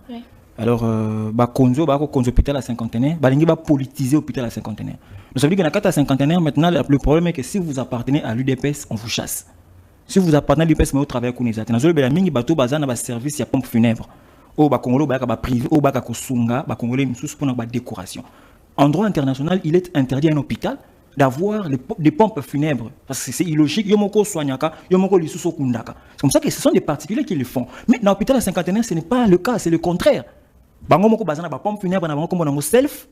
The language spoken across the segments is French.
Oui. Alors, Konzo hôpital à cinquantenaire, Balingi va politiser hôpital à cinquantenaire. Donc ça veut dire que dans 4 à cinquantenaire, maintenant, le problème est que si vous appartenez à l'UDPS, on vous chasse. Si vous appartenez à l'UDPS, mais au travail qu'on est atteint. Dans le mingi bateau bazan na ba service ya pompe funèbre. Au ba Congolo ba privé, au ba Kosunga, ba Congolais misusu pour na décoration. En droit international, il est interdit à un hôpital d'avoir des pompes funèbres. Parce que c'est illogique. Yomoko soignaka, yomoko lisuso kundaka. C'est comme ça que ce sont des particuliers qui le font. Mais dans l'hôpital à cinquantenaire, ce n'est pas le cas, c'est le contraire. Bango moko bazana ba pompe funèbre na bango comme na self.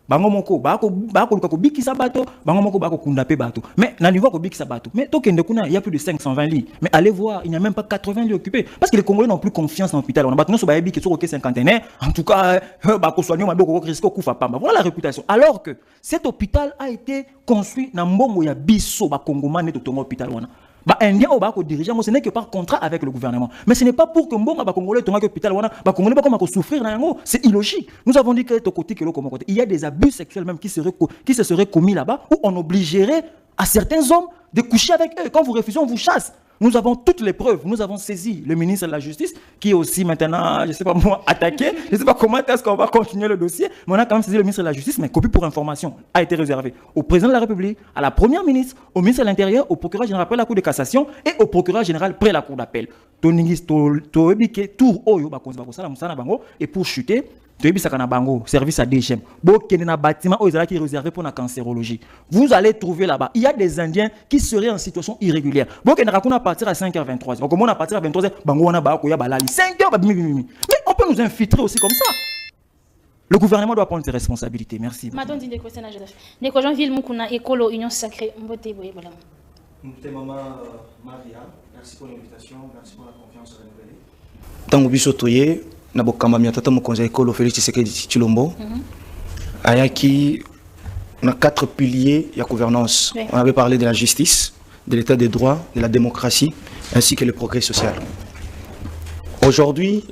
Bango moko bako luka ko bikisa bato, bango moko bako kundape bato. Mais na niveau ko bikisa bato. Mais tokende kuna il y a plus de 520 lits. Mais allez voir, il n'y a même pas 80 lits occupés parce que les Congolais n'ont plus confiance dans l'hôpital. On a bato so ba yebi ke so ko cinquantenaire. En tout cas, bako soigner ma boko risque kufa pamba. Voilà la réputation. Alors que cet hôpital a été construit na mbongo ya biso ba Congomane to tongo hôpital wana. Indien au bako dirigeant, ce n'est que par contrat avec le gouvernement. Mais ce n'est pas pour que Mbonga ba Congolais tonga hôpital wana, ba Congolais ba comme souffrir na yango, c'est illogique. Nous avons dit que de côté que l'autre côté, il y a des abus sexuels même qui se seraient commis là-bas où on obligerait à certains hommes de coucher avec eux. Quand vous refusez, on vous chasse. Nous avons toutes les preuves. Nous avons saisi le ministre de la Justice qui est aussi maintenant, je ne sais pas moi, attaqué. Je ne sais pas comment est-ce qu'on va continuer le dossier. Mais on a quand même saisi le ministre de la Justice. Mais copie pour information a été réservée au président de la République, à la première ministre, au ministre de l'Intérieur, au procureur général près la Cour de cassation et au procureur général près la Cour d'appel. Et pour chuter, service à DGM. Bâtiment qui est réservé pour la cancérologie. Vous allez trouver là-bas, il y a des Indiens qui seraient en situation irrégulière. Donc, on va partir à 5h23. Donc, on va partir à 23h. 5h, mais on peut nous infiltrer aussi comme ça. Le gouvernement doit prendre ses responsabilités. Merci. Madame Dinde Kosena Joseph. Neko Jean-Ville Mukuna Écolo Union Sacrée Mbote Boye Bolam. Maman Maria, merci pour l'invitation, merci pour la confiance renouvelée. Tango biso toye na bokamba miatata mokonza Écolo Félix Tshisekedi Tshilombo. Ayaki on a 4 piliers de la gouvernance. Oui. On avait parlé de la justice, de l'état des droits, de la démocratie, ainsi que le progrès social. Aujourd'hui,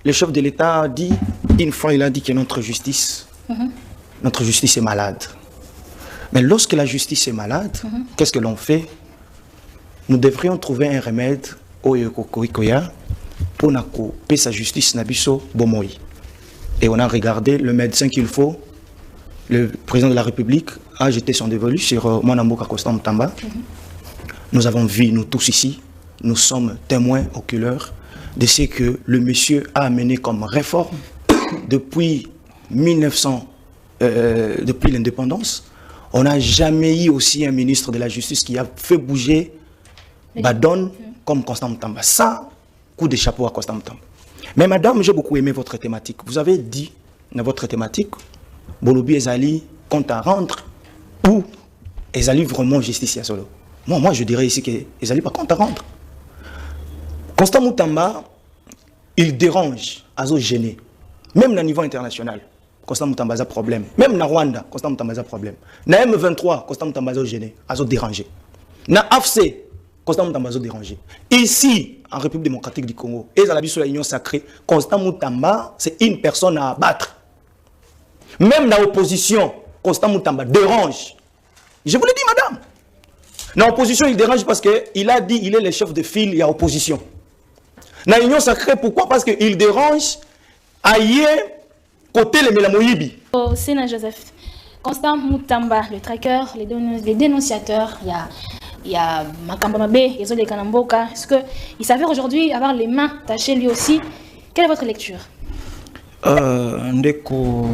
le chef de l'État a dit, une fois il a dit que notre justice est malade. Mais lorsque la justice est malade, qu'est-ce que l'on fait? Nous devrions trouver un remède au Yokokoikoya pour que sa justice n'abisso bomoi. Et on a regardé le médecin qu'il faut. Le président de la République a jeté son dévolu sur Mwanamboka Constant Mutamba. Nous avons vu, nous tous ici, nous sommes témoins oculaires de ce que le monsieur a amené comme réforme depuis depuis l'indépendance. On n'a jamais eu aussi un ministre de la Justice qui a fait bouger Badon comme Constant Mutamba. Ça, coup de chapeau à Constant Mutamba. Mais madame, j'ai beaucoup aimé votre thématique. Vous avez dit dans votre thématique, Bolobi Ezali compte à rendre ou Ezali vraiment justice à solo. Moi, je dirais ici que Ezali pas compte à rendre. Constant Mutamba, il dérange, azo gêné. Même au niveau international, Constant Mutamba a problème. Même na Rwanda, Constant Mutamba a problème. Na M23, Constant Mutamba a gêné, azo dérangé. Na AFC, Constant Mutamba a dérangé. Ici, en République démocratique du Congo, et dans la sur la Union sacrée, Constant Mutamba, c'est une personne à abattre. Même dans l'opposition, Constant Mutamba dérange. Je vous le dis, madame. Dans l'opposition, il dérange parce qu'il a dit qu'il est le chef de file, il y a opposition. Dans l'Union sacrée, pourquoi? Parce qu'il dérange ailleurs, côté les Melamoyibi. Au Sénat Joseph, Constant Mutamba, le traqueur, les dénonciateurs, il y a Makamba Mabe, Yezo de Kanamboka. Est-ce qu'il s'avère aujourd'hui avoir les mains tachées lui aussi? Quelle est votre lecture? Ndeko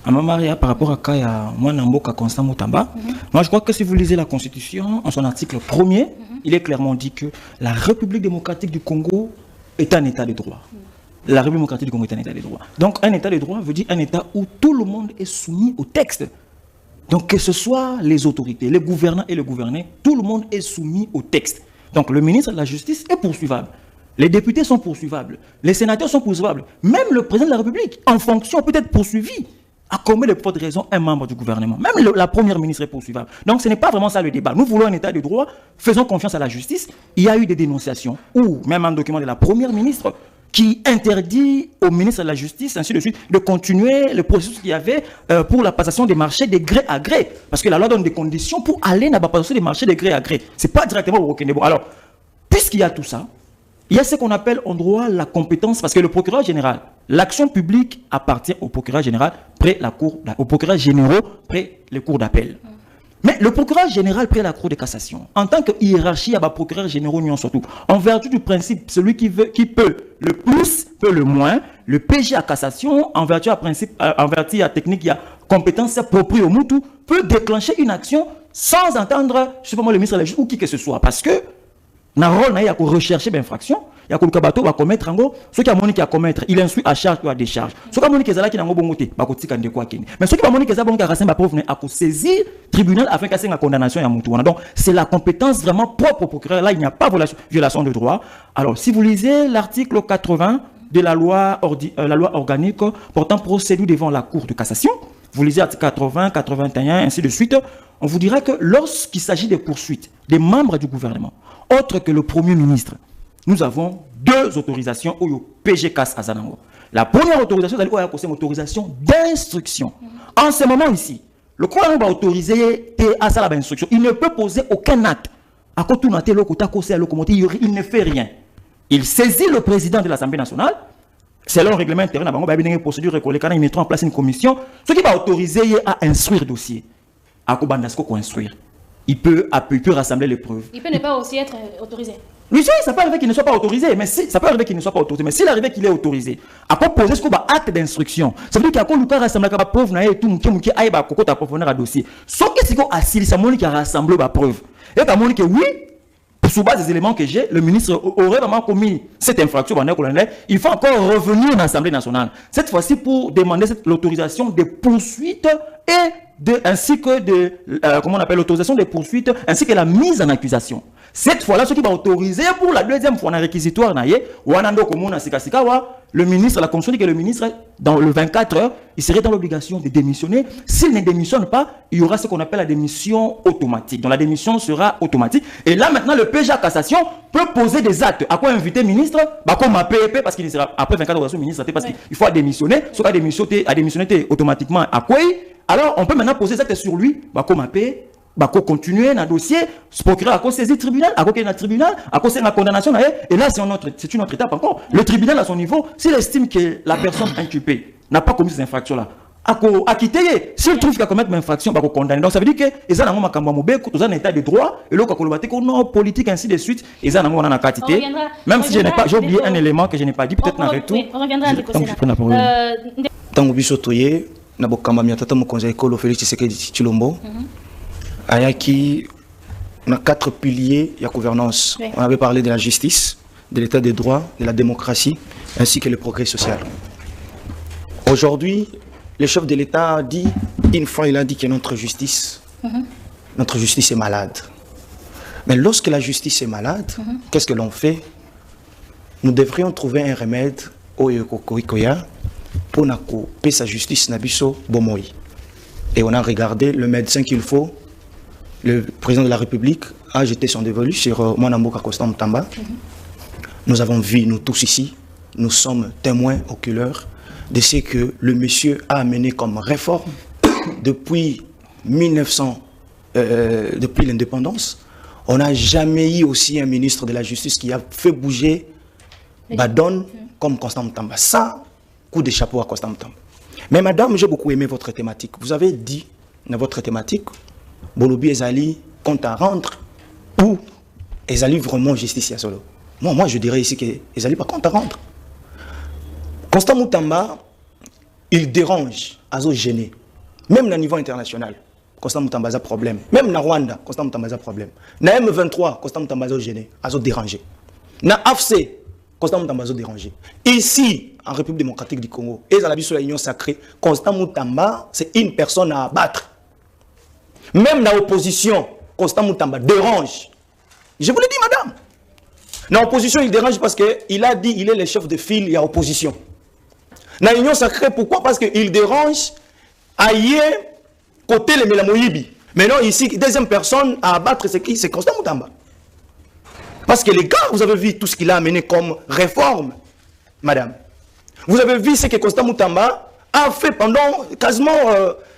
Maria, par rapport à Kaya Mwanamboka Constant Mutamba, moi je crois que si vous lisez la Constitution, en son article 1er, il est clairement dit que la République démocratique du Congo est un état de droit. La République démocratique du Congo est un état de droit. Donc un état de droit veut dire un état où tout le monde est soumis au texte. Donc que ce soit les autorités, les gouvernants et les gouvernés, tout le monde est soumis au texte. Donc le ministre de la Justice est poursuivable. Les députés sont poursuivables. Les sénateurs sont poursuivables. Même le président de la République, en fonction, peut être poursuivi. À combien de fautes de raison un membre du gouvernement? Même la première ministre est poursuivable. Donc ce n'est pas vraiment ça le débat. Nous voulons un état de droit, faisons confiance à la justice. Il y a eu des dénonciations, ou même un document de la première ministre qui interdit au ministre de la Justice, ainsi de suite, de continuer le processus qu'il y avait pour la passation des marchés de gré à gré. Parce que la loi donne des conditions pour aller dans la passation des marchés de gré à gré. Ce n'est pas directement au Rokendebo. Alors, puisqu'il y a tout ça, il y a ce qu'on appelle en droit la compétence, parce que le procureur général l'action publique appartient au procureur général près la cour, au procureur général près les cours d'appel. Mais le procureur général près la cour de cassation, en tant que hiérarchie, il y a des procureurs généraux surtout. En vertu du principe, celui qui peut le plus, peut le moins. Le PG à cassation, en vertu à principe, en vertu à technique, il y a compétence propre au Moutou, peut déclencher une action sans entendre, je sais pas moi, le ministre de la Justice ou qui que ce soit. Parce que, dans le rôle, il y a rechercher l'infraction. Il y a que bateau va commettre en gros, ceux qui ont monnaie à commettre, il instruit à charge ou à décharge. Ceux qui ont monnaie qui est là bongoté, bah côté quand de quoi qui. Mais ceux qui ont monnaie qui est là bon carasser ma preuve à saisir tribunal afin qu'à la condamnation à Moutou. Donc c'est la compétence vraiment propre au procureur. Là il n'y a pas violation de droit. Alors si vous lisez l'article 80 de la loi organique portant procédure devant la Cour de cassation, vous lisez article 80, 81, ainsi de suite, on vous dira que lorsqu'il s'agit des poursuites des membres du gouvernement, autre que le Premier ministre, nous avons deux autorisations au PGCAS à Zanango. La première autorisation, c'est une autorisation d'instruction. En ce moment ici, le gouvernement va autoriser à ça l'instruction. Il ne peut poser aucun acte. À côté de il ne fait rien. Il saisit le président de l'Assemblée nationale. Selon le règlement intérieur, il y a une procédure il mettra en place une commission. Ce qui va autoriser à instruire le dossier. À instruire. Il peut rassembler les preuves. Il peut ne pas aussi être autorisé. Oui, ça peut arriver qu'il ne soit pas autorisé, mais ça peut arriver qu'il ne soit pas autorisé. Mais s'il arrive qu'il est autorisé, à quoi poser ce qu'on va acte d'instruction. Ça veut dire qu'il y a un rassemblé la preuve, et tout, qui a approfondir un dossier. Sauf que c'est qu'on assile, ça montre qu'il a rassemblé la preuve. Et ça montre que oui, sous base des éléments que j'ai, le ministre aurait vraiment commis cette infraction. Il faut encore revenir à l'Assemblée nationale. Cette fois-ci pour demander l'autorisation des poursuites ainsi que comment on appelle l'autorisation des poursuites ainsi que la mise en accusation. Cette fois-là, ce qui va autoriser pour la deuxième fois, on a réquisitoire, le ministre, la commission dit que le ministre, dans le 24 heures, il serait dans l'obligation de démissionner. S'il ne démissionne pas, il y aura ce qu'on appelle la démission automatique. Donc la démission sera automatique. Et là, maintenant, le PJ à cassation peut poser des actes. À quoi inviter le ministre? Comme un PEP, parce qu'il sera après 24 heures, ministre, parce qu'il faut démissionner. Soit à démissionner automatiquement à quoi? Alors, on peut maintenant poser des actes sur lui, comme un PEP. Continuer dans le dossier, ce procureur a cause saisi le tribunal, a cause le tribunal, a cause la condamnation, et là c'est une autre étape encore. Le tribunal à son niveau, s'il estime que la personne inculpée n'a pas commis ces infractions-là, à quitter, s'il trouve qu'il a commis une infraction, il va condamner. Donc ça veut dire que ils ont un état de droit, et là qu'on politique ainsi de suite, ils ont un quantité. Même si je n'ai pas, j'ai oublié un élément que je n'ai pas dit, peut-être dans le retour. On reviendra à l'écosystème. Tant que bisotoye, na bokamba miatata mo conseil école Félix Tshisekedi Tshilombo. Ayaki, on a 4 piliers de la gouvernance. Oui. On avait parlé de la justice, de l'état de droit, de la démocratie, ainsi que le progrès social. Aujourd'hui, le chef de l'État a dit, une fois il a dit que notre justice est malade. Mais lorsque la justice est malade, qu'est-ce que l'on fait? Nous devrions trouver un remède au Yokokoikoya pour que sa justice n'abisso bomoi. Et on a regardé le médecin qu'il faut. Le président de la République a jeté son dévolu sur Mwanamboka Constant Mutamba. Nous avons vu, nous tous ici, nous sommes témoins oculaires de ce que le monsieur a amené comme réforme depuis depuis l'indépendance. On n'a jamais eu aussi un ministre de la Justice qui a fait bouger Badon comme Constant Mutamba. Ça, coup de chapeau à Constant Mutamba. Mais madame, j'ai beaucoup aimé votre thématique. Vous avez dit dans votre thématique, Bolobi Ezali compte à rendre ou Ezali vraiment justice à solo. Moi, je dirais ici que Ezali pas compte à rendre. Constant Mutamba, il dérange, azo gêné. Même au niveau international, Constant Mutamba a problème. Même na Rwanda, Constant Mutamba a problème. Na M23, Constant Mutamba a gêné, azo dérangé. Na AFC, Constant Mutamba a dérangé. Ici, en République démocratique du Congo, et dans la vie sur l'Union sacrée, Constant Mutamba, c'est une personne à abattre. Même dans l'opposition, Constant Mutamba dérange. Je vous l'ai dit, madame. Dans l'opposition, il dérange parce qu'il a dit qu'il est le chef de file, il y a opposition. Dans l'Union sacrée, pourquoi? Parce qu'il dérange ailleurs, côté les Melamoyibi. Maintenant, ici, deuxième personne à abattre, c'est qui? C'est Constant Mutamba. Parce que les gars, vous avez vu tout ce qu'il a amené comme réforme, madame. Vous avez vu ce que Constant Mutamba a fait pendant quasiment,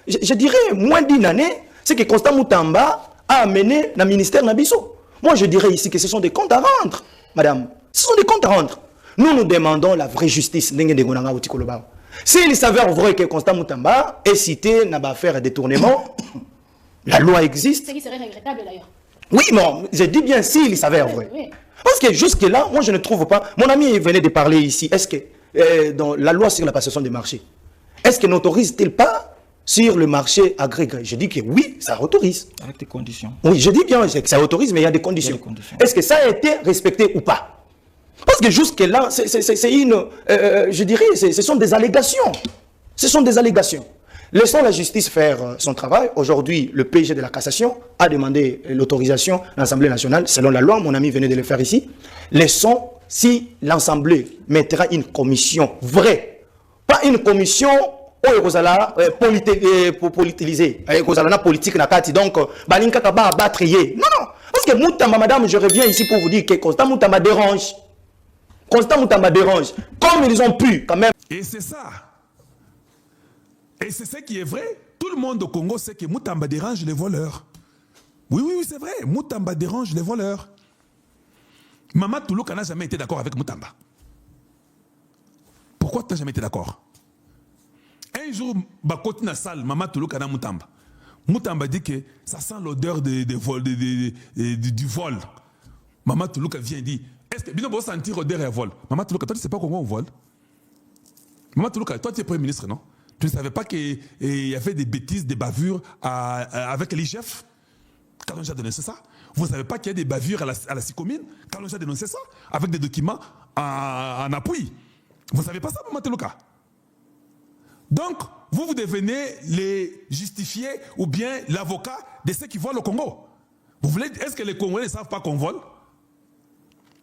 je dirais, moins d'une année. C'est que Constant Mutamba a amené le ministère Nabiso. Moi, je dirais ici que ce sont des comptes à rendre, madame. Ce sont des comptes à rendre. Nous demandons la vraie justice. S'il s'avère vrai que Constant Moutamba est cité dans l'affaire détournement, la loi existe. Ce qui serait regrettable d'ailleurs. Oui, non, je dis bien s'il s'avère vrai. Oui. Parce que jusque-là, moi je ne trouve pas. Mon ami venait de parler ici. Est-ce que dans la loi sur la passation des marchés, est-ce que n'autorise-t-il pas sur le marché agrégé? Je dis que oui, ça autorise. Avec des conditions. Oui, je dis bien que ça autorise, mais il y a des conditions. Est-ce que ça a été respecté ou pas? Parce que jusque-là, c'est une... je dirais, ce sont des allégations. Ce sont des allégations. Laissons la justice faire son travail. Aujourd'hui, le PG de la cassation a demandé l'autorisation à l'Assemblée nationale, selon la loi, mon ami venait de le faire ici. Laissons, si l'Assemblée mettra une commission vraie, pas une commission politisée, politique donc balinka kaba batrier. Non, parce que Moutamba, madame, je reviens ici pour vous dire que Constant Moutamba dérange. Constant Moutamba dérange. Comme ils ont pu, quand même. Et c'est ça. Et c'est ce qui est vrai. Tout le monde au Congo sait que Moutamba dérange les voleurs. Oui, c'est vrai. Moutamba dérange les voleurs. Maman Toulouka n'a jamais été d'accord avec Moutamba. Pourquoi tu n'as jamais été d'accord? Un jour, Bakoti na salle, Maman Toulouka na Moutamba. Moutamba dit que ça sent l'odeur du vol. Maman Toulouka vient et dit, est-ce que vous sentir odeur et vol? Maman Toulouka, toi tu ne sais pas comment on vole? Maman Toulouka, toi tu es Premier ministre, non? Tu ne savais pas qu'il y avait des bêtises, des bavures avec l'IGF? Kalonji a dénoncé ça. Vous ne savez pas qu'il y a des bavures à la Sicomine? Kalonji a dénoncé ça avec des documents en appui. Vous ne savez pas ça, Maman Toulouka? Donc, vous devenez les justifiés ou bien l'avocat de ceux qui volent au Congo. Est-ce que les Congolais ne savent pas qu'on vole?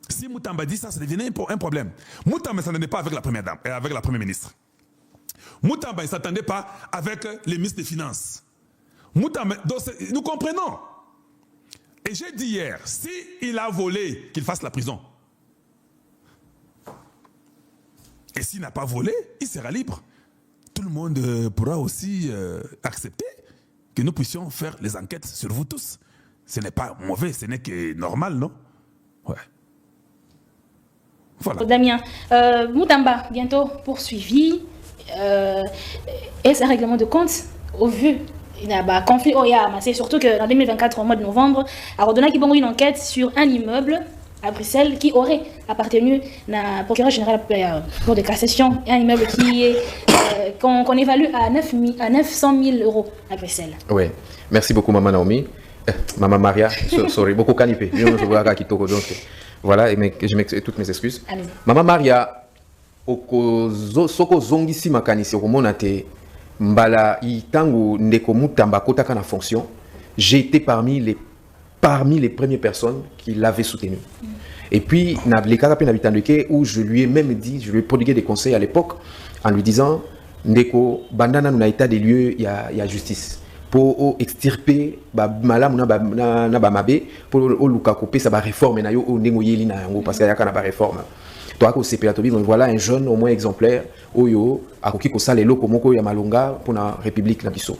Si Moutamba dit ça, ça devenait un problème. Moutamba ne s'entendait pas avec la première dame, avec la première ministre. Moutamba ne s'attendait pas avec les ministres des Finances. Moutamba, donc nous comprenons. Et j'ai dit hier, s'il a volé, qu'il fasse la prison. Et s'il n'a pas volé, il sera libre. Tout le monde pourra aussi accepter que nous puissions faire les enquêtes sur vous tous. Ce n'est pas mauvais, ce n'est que normal, non? Ouais. Voilà. Damien, Moutamba, bientôt poursuivi. Est-ce un règlement de compte au vu il y a un conflit c'est surtout qu'en 2024 au mois de novembre a ordonné qu'il y ait une enquête sur un immeuble à Bruxelles qui aurait appartenu à procureur général pour de cassation, un immeuble qui est qu'on évalue à 900 000 euros à Bruxelles. Oui, merci beaucoup Maman Naomi, Maman Maria, sorry, beaucoup canipé. Voilà, et je m'excuse toutes mes excuses. Maman Maria. Soko zongisi makanisi okomonate mbala itango ndeko Moutamba kotaka na fonction, j'ai été parmi les premières personnes qui l'avaient soutenu. Et puis na lekaka pe na bitandeke où je lui ai même dit, je lui ai prodigué des conseils à l'époque en lui disant ndeko bandana na état des lieux il y a justice pour extirper ba malamu na ba mabe pour luka couper ça ba réforme na yo ndengo yeli na yango parce qu'il y a kana ba réforme. Voilà un jeune au moins exemplaire oyo akoki kosala eloko moko ya malonga pour la République na biso.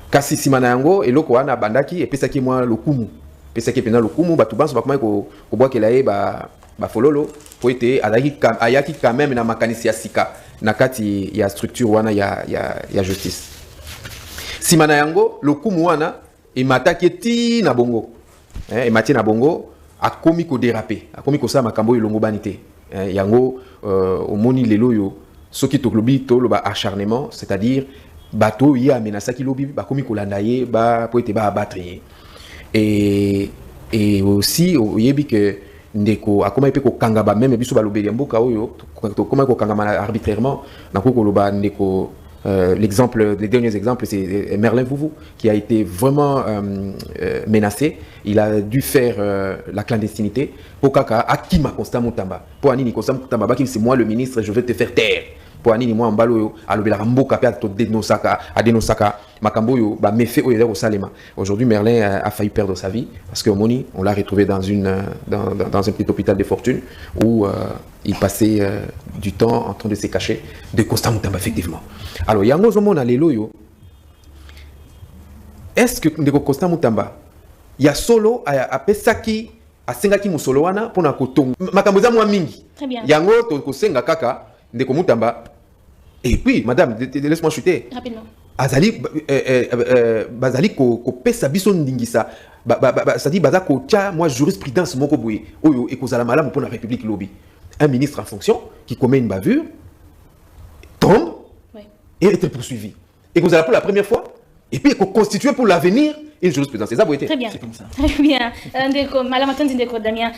Kasi simana yango eloko wana bandaki epesaki moi lokumu. Pesaki pena lokumu batu banso bakoma ko bwakela ye ba fololo po ete ayaki quand même na makanisi ya sika na kati ya structure wana ya justice. Simana yango lokumu wana emataki ti na bongo. Emati na bongo akomi ko déraper, akomi ko sa makambo elongo banité. Yango omoni lelo yo soki toklobi to loba acharnement, c'est-à-dire bateau ya menasaki lobi bakomi ko landa ye ba po ete ba abattre. Et aussi oyebi que ndeko akoma pe ko kanga ba même biso ba lobeli mboka oyo to koma ko kanga arbitrairement na ko loba ndeko. Les derniers exemples, c'est Merlin Vouvou qui a été vraiment menacé. Il a dû faire la clandestinité. Pour Kaka, Akima Constant Moutamba. Pour Anini Constant Moutamba, c'est moi le ministre, je vais te faire taire. Pour Anini, moi, Mbalo, Alobela Rambo, Kapé, à Denosaka, Makamboyo, Mefe, Oyeder, Salema. Aujourd'hui, Merlin a failli perdre sa vie parce qu'au Moni, on l'a retrouvé dans un petit hôpital de fortune où il passait du temps en train de se cacher de Constant Moutamba, effectivement. Alors, Yango Zomona Leloyo, est-ce que de Constant Moutamba, il y a solo à Pesaki asengaki musolo wana pona kotonga makambo za mwa mingi. Très bien. Yango to kosenga kaka ndeko Mutamba. Et puis madame, laisse-moi chuter. Rapidement. Azali bazali ko pesa biso ndingisa ça dit baza ko tia moi jurisprudence moko boye oyo ekozala malamu pour la République lobby. Un ministre en fonction qui commet une bavure tombe et est poursuivi. Et vous allez pour la première fois et puis constituer pour l'avenir une jurisprudence. C'est ça, vous Très bien. Très bien. Madame Damien.